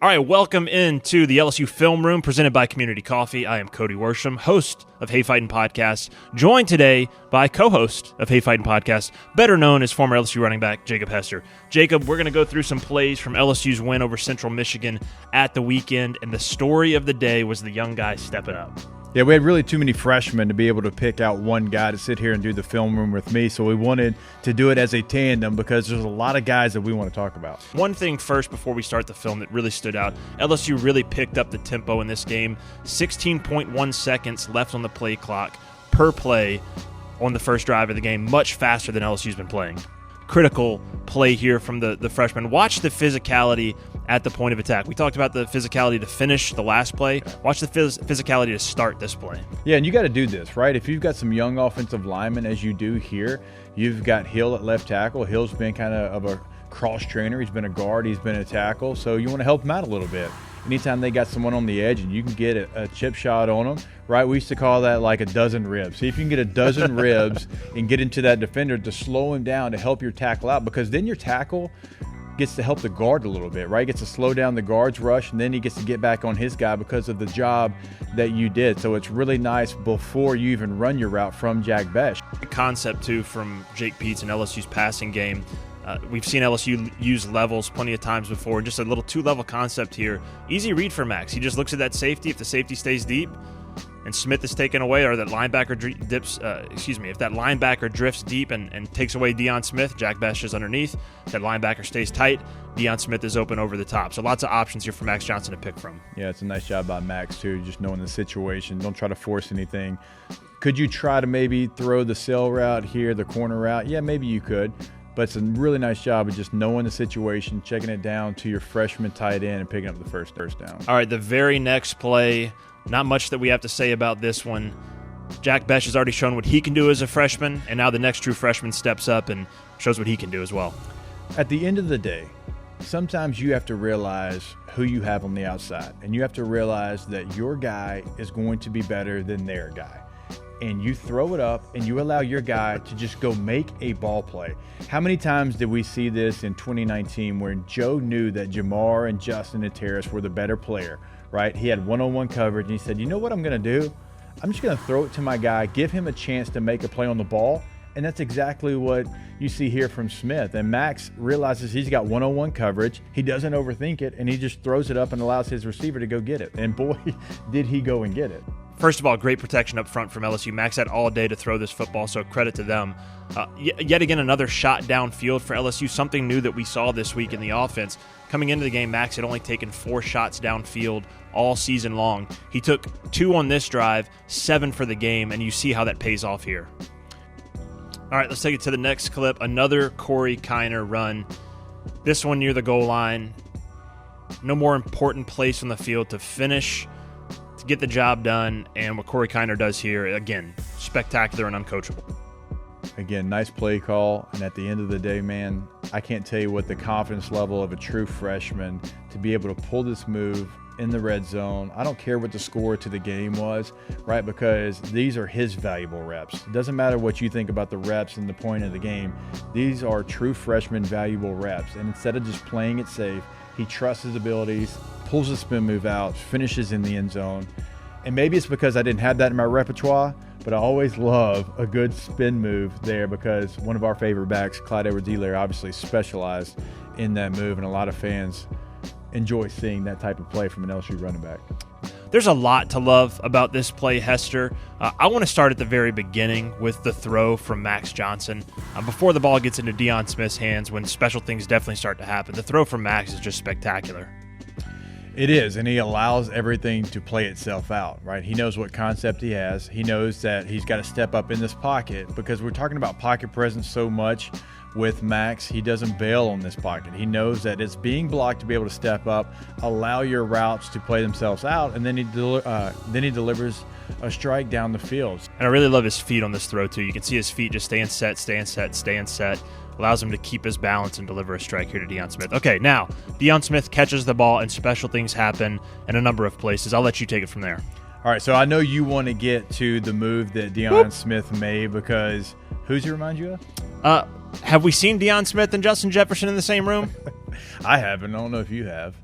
All right, welcome into the LSU Film Room presented by Community Coffee. I am Cody Worsham, host of Hey Fightin' Podcast, joined today by co-host of Hey Fightin' Podcast, better known as former LSU running back Jacob Hester. Jacob, we're going to go through some plays from LSU's win over Central Michigan at the weekend, and the story of the day was the young guy stepping up. Yeah, we had really too many freshmen to be able to pick out one guy to sit here and do the film room with me, so we wanted to do it as a tandem because there's a lot of guys that we want to talk about. One thing first before we start the film that really stood out, LSU really picked up the tempo in this game. 16.1 seconds left on the play clock per play on the first drive of the game, much faster than LSU's been playing. Critical play here from the freshman. Watch the physicality at the point of attack. We talked about the physicality to finish the last play. Watch the physicality to start this play. Yeah, and you got to do this, right? If you've got some young offensive linemen, as you do here, you've got Hill at left tackle. Hill's been kind of a cross trainer. He's been a guard. He's been a tackle. So you want to help him out a little bit. Anytime they got someone on the edge and you can get a chip shot on them, right? We used to call that like a dozen ribs. See if you can get a dozen ribs and get into that defender to slow him down to help your tackle out, because then your tackle gets to help the guard a little bit, right? Gets to slow down the guard's rush, and then he gets to get back on his guy because of the job that you did. So it's really nice before you even run your route from Jack Besh. Concept, too, from Jake Peetz and LSU's passing game. We've seen LSU use levels plenty of times before. Just a little two-level concept here. Easy read for Max. He just looks at that safety. If the safety stays deep and Smith is taken away, or that linebacker if that linebacker drifts deep and takes away Deion Smith, Jack Besh is underneath. If that linebacker stays tight, Deion Smith is open over the top. So lots of options here for Max Johnson to pick from. Yeah, it's a nice job by Max, too, just knowing the situation. Don't try to force anything. Could you try to maybe throw the sail route here, the corner route? Yeah, maybe you could. But it's a really nice job of just knowing the situation, checking it down to your freshman tight end and picking up the first down. All right, the very next play, not much that we have to say about this one. Jack Besh has already shown what he can do as a freshman, and now the next true freshman steps up and shows what he can do as well. At the end of the day, sometimes you have to realize who you have on the outside, and you have to realize that your guy is going to be better than their guy. And you throw it up and you allow your guy to just go make a ball play. How many times did we see this in 2019 where Joe knew that Jamar and Justin and Terrace were the better player, right? He had one-on-one coverage and he said, you know what I'm going to do? I'm just going to throw it to my guy, give him a chance to make a play on the ball. And that's exactly what you see here from Smith. And Max realizes he's got one-on-one coverage. He doesn't overthink it, and he just throws it up and allows his receiver to go get it. And boy, did he go and get it. First of all, great protection up front from LSU. Max had all day to throw this football, so credit to them. Yet again, another shot downfield for LSU, something new that we saw this week in the offense. Coming into the game, Max had only taken 4 shots downfield all season long. He took 2 on this drive, 7 for the game, and you see how that pays off here. All right, let's take it to the next clip. Another Corey Kiner run. This one near the goal line. No more important place on the field to finish, to get the job done. And what Corey Kiner does here, again, spectacular and uncoachable. Again, nice play call. And at the end of the day, man, I can't tell you what the confidence level of a true freshman to be able to pull this move in the red zone. I don't care what the score to the game was, right? Because these are his valuable reps. It doesn't matter what you think about the reps and the point of the game. These are true freshman valuable reps. And instead of just playing it safe, he trusts his abilities, pulls the spin move out, finishes in the end zone. And maybe it's because I didn't have that in my repertoire, but I always love a good spin move there because one of our favorite backs, Clyde Edwards-Helaire, obviously specialized in that move, and a lot of fans enjoy seeing that type of play from an LSU running back. There's a lot to love about this play, Hester. I want to start at the very beginning with the throw from Max Johnson. Before the ball gets into Deion Smith's hands, when special things definitely start to happen, the throw from Max is just spectacular. It is, and he allows everything to play itself out, right? He knows what concept he has. He knows that he's got to step up in this pocket because we're talking about pocket presence so much with Max. He doesn't bail on this pocket. He knows that it's being blocked to be able to step up, allow your routes to play themselves out, and then he delivers a strike down the field. And I really love his feet on this throw, too. You can see his feet just staying set, allows him to keep his balance and deliver a strike here to Deion Smith. Okay, now, Deion Smith catches the ball and special things happen in a number of places. I'll let you take it from there. All right, so I know you want to get to the move that Deion Smith made because who's he remind you of? Have we seen Deion Smith and Justin Jefferson in the same room? I haven't. I don't know if you have.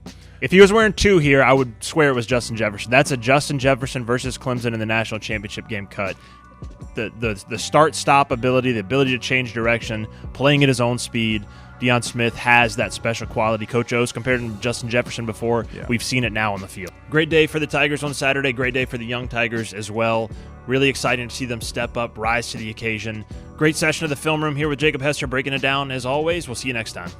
If he was wearing 2 here, I would swear it was Justin Jefferson. That's a Justin Jefferson versus Clemson in the national championship game cut. The start-stop ability, the ability to change direction, playing at his own speed. Deion Smith has that special quality. Coach O's compared to Justin Jefferson before. Yeah. We've seen it now on the field. Great day for the Tigers on Saturday. Great day for the young Tigers as well. Really exciting to see them step up, rise to the occasion. Great session of the film room here with Jacob Hester breaking it down as always. We'll see you next time.